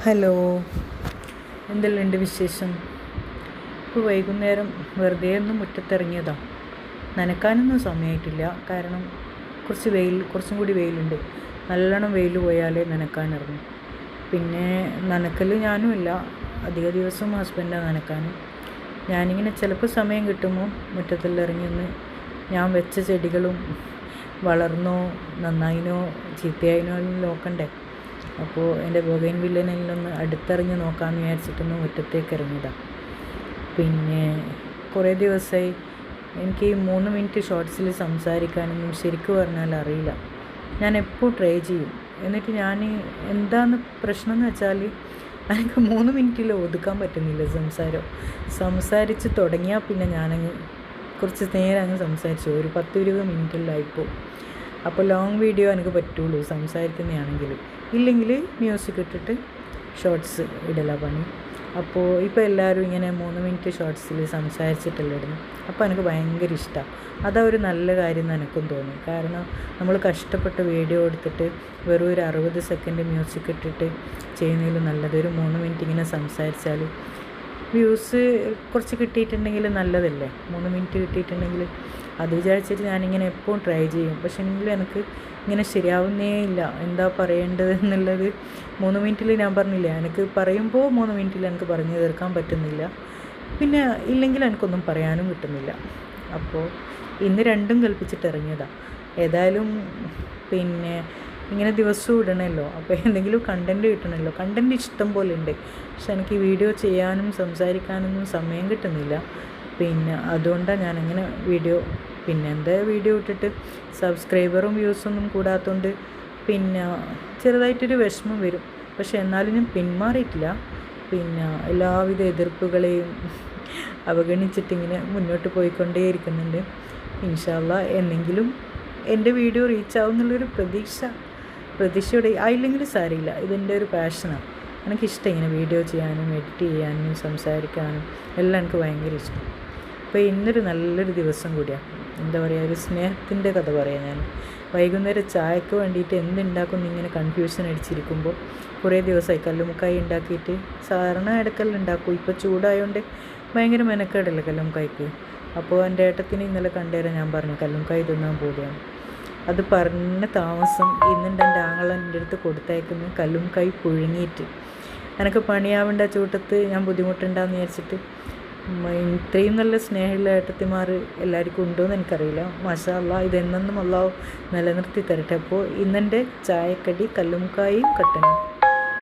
Hello, എന്തെല്ലാം ഉണ്ട് വിശേഷം? ഇപ്പോൾ വൈകുന്നേരം വെറുതെ ഒന്ന് മുറ്റത്തിറങ്ങിയതാണ്. നനക്കാനൊന്നും സമയമായിട്ടില്ല, കാരണം കുറച്ചും കൂടി വെയിലുണ്ട്. നല്ലോണം വെയിൽ പോയാലേ നനക്കാനിറങ്ങും. പിന്നെ നനക്കൽ ഞാനുമില്ല, അധിക ദിവസവും ഹസ്ബൻഡാണ് നനക്കാനും. ഞാനിങ്ങനെ ചിലപ്പോൾ സമയം കിട്ടുമ്പോൾ മുറ്റത്തെല്ലാം ഇറങ്ങി ഒന്ന് ഞാൻ വെച്ച ചെടികളും വളർന്നോ നന്നായിനോ ചീത്തയായിനോ എല്ലാം നോക്കണ്ടേ. അപ്പോൾ എൻ്റെ ബൊഗൈൻ വില്ലനെല്ലൊന്ന് അടുത്തിറങ്ങി നോക്കാമെന്ന് വിചാരിച്ചിട്ടൊന്ന് മുറ്റത്തേക്ക് ഇറങ്ങിയതാണ്. പിന്നെ കുറേ ദിവസമായി എനിക്ക് ഈ 3 മിനിറ്റ് ഷോർട്സിൽ സംസാരിക്കാനൊന്നും ശരിക്കും പറഞ്ഞാൽ അറിയില്ല. ഞാൻ എപ്പോൾ ട്രൈ ചെയ്യും, എന്നിട്ട് ഞാൻ എന്താണ് പ്രശ്നം എന്ന് വെച്ചാൽ എനിക്ക് 3 മിനിറ്റിൽ ഒതുക്കാൻ പറ്റുന്നില്ല സംസാരിച്ച് തുടങ്ങിയാൽ പിന്നെ ഞാനങ്ങ് കുറച്ച് നേരം അങ്ങ് സംസാരിച്ചു ഒരു 10-20 മിനിറ്റിലായിപ്പോൾ. അപ്പോൾ ലോങ് വീഡിയോ എനിക്ക് പറ്റുള്ളൂ സംസാരിക്കുന്നതാണെങ്കിൽ, ഇല്ലെങ്കിൽ മ്യൂസിക് ഇട്ടിട്ട് ഷോർട്സ് ഇടല പണി. അപ്പോൾ ഇപ്പോൾ എല്ലാവരും ഇങ്ങനെ 3 മിനിറ്റ് ഷോർട്സിൽ സംസാരിച്ചിട്ടല്ല ഇടുന്നു. അപ്പോൾ എനിക്ക് ഭയങ്കര ഇഷ്ടമാണ്. അതാ ഒരു നല്ല കാര്യം എന്ന് എനിക്കും തോന്നി. കാരണം നമ്മൾ കഷ്ടപ്പെട്ട് വീഡിയോ എടുത്തിട്ട് വെറും ഒരു 60 സെക്കൻഡ് മ്യൂസിക് ഇട്ടിട്ട് ചെയ്യുന്നതിൽ നല്ലത് ഒരു 3 മിനിറ്റ് ഇങ്ങനെ സംസാരിച്ചാൽ വ്യൂസ് കുറച്ച് കിട്ടിയിട്ടുണ്ടെങ്കിൽ നല്ലതല്ലേ. 3 മിനിറ്റ് കിട്ടിയിട്ടുണ്ടെങ്കിൽ അത് വിചാരിച്ചിട്ട് ഞാനിങ്ങനെ എപ്പോഴും ട്രൈ ചെയ്യും. പക്ഷേ എങ്കിലും എനിക്ക് ഇങ്ങനെ ശരിയാവുന്നേ ഇല്ല. എന്താ പറയേണ്ടത് എന്നുള്ളത് 3 മിനിറ്റിൽ ഞാൻ പറഞ്ഞില്ല, എനിക്ക് പറയുമ്പോൾ 3 മിനിറ്റിൽ എനിക്ക് പറഞ്ഞു തീർക്കാൻ പറ്റുന്നില്ല. പിന്നെ ഇല്ലെങ്കിൽ എനിക്കൊന്നും പറയാനും കിട്ടുന്നില്ല. അപ്പോൾ ഇന്ന് രണ്ടും കൽപ്പിച്ചിട്ട് ഇറങ്ങിയതാണ്. ഏതായാലും പിന്നെ ഇങ്ങനെ ദിവസവും ഇടണമല്ലോ, അപ്പോൾ എന്തെങ്കിലും കണ്ടൻറ്റ് കിട്ടണമല്ലോ. കണ്ടൻറ്റ് ഇഷ്ടം പോലെ ഉണ്ട്, പക്ഷെ എനിക്ക് വീഡിയോ ചെയ്യാനും സംസാരിക്കാനൊന്നും സമയം കിട്ടുന്നില്ല. പിന്നെ അതുകൊണ്ടാണ് ഞാനങ്ങനെ വീഡിയോ ഇട്ടിട്ട് സബ്സ്ക്രൈബറും വ്യൂസൊന്നും കൂടാത്തതുകൊണ്ട് പിന്നെ ചെറുതായിട്ടൊരു വിഷമം വരും. പക്ഷെ എന്നാലും ഞാൻ പിന്മാറിയിട്ടില്ല. പിന്നെ എല്ലാവിധ എതിർപ്പുകളെയും അവഗണിച്ചിട്ടിങ്ങനെ മുന്നോട്ട് പോയിക്കൊണ്ടേയിരിക്കുന്നുണ്ട്. ഇൻഷാ അല്ലാഹ് എന്നെങ്കിലും എൻ്റെ വീഡിയോ റീച്ചാവും എന്നുള്ളൊരു പ്രതീക്ഷയോടെ ആയില്ലെങ്കിൽ സാരമില്ല. ഇതെൻ്റെ ഒരു പാഷനാണ്. എനിക്കിഷ്ടം ഇങ്ങനെ വീഡിയോ ചെയ്യാനും എഡിറ്റ് ചെയ്യാനും സംസാരിക്കാനും എല്ലാം എനിക്ക് ഭയങ്കര ഇഷ്ടം. അപ്പോൾ ഇന്നൊരു നല്ലൊരു ദിവസം കൂടിയാണ്. എന്താ പറയുക, ഒരു സ്നേഹത്തിൻ്റെ കഥ പറയാം. ഞാൻ വൈകുന്നേരം ചായക്ക് വേണ്ടിയിട്ട് എന്തുണ്ടാക്കും ഇങ്ങനെ കൺഫ്യൂഷൻ അടിച്ചിരിക്കുമ്പോൾ കുറേ ദിവസമായി കല്ലുമുക്കായി ഉണ്ടാക്കിയിട്ട് സാധാരണ ഇടയ്ക്കെല്ലാം ഉണ്ടാക്കും. ഇപ്പോൾ ചൂടായതുകൊണ്ട് ഭയങ്കര മെനക്കേടല്ലേ കല്ലുമുക്കായ്ക്ക്. അപ്പോൾ എൻ്റെ ഏട്ടത്തിന് ഇന്നലെ കണ്ടേരം ഞാൻ പറഞ്ഞു കല്ലുമുക്കായി തിന്നാൻ പോവുകയാണ്. അത് പറഞ്ഞ താമസം ഇന്നെൻ്റെ ആങ്ങളൻ്റെ അടുത്ത് കൊടുത്തയക്കുന്നു കല്ലുമുക്കായി പുഴുങ്ങിയിട്ട്. എനിക്ക് പണിയാവേണ്ട ചൂട്ടത്ത് ഞാൻ ബുദ്ധിമുട്ടുണ്ടാന്ന് വിചാരിച്ചിട്ട്. ഇത്രയും നല്ല സ്നേഹമുള്ള ഏട്ടത്തിമാർ എല്ലാവർക്കും ഉണ്ടോയെന്ന് എനിക്കറിയില്ല. മാഷാ അല്ലാഹ്, ഇതെന്നും അല്ലാഹു നിലനിർത്തി തരട്ടെ. അപ്പോൾ ഇന്നെൻ്റെ ചായക്കടി കല്ലുമുക്കായും കട്ടനും.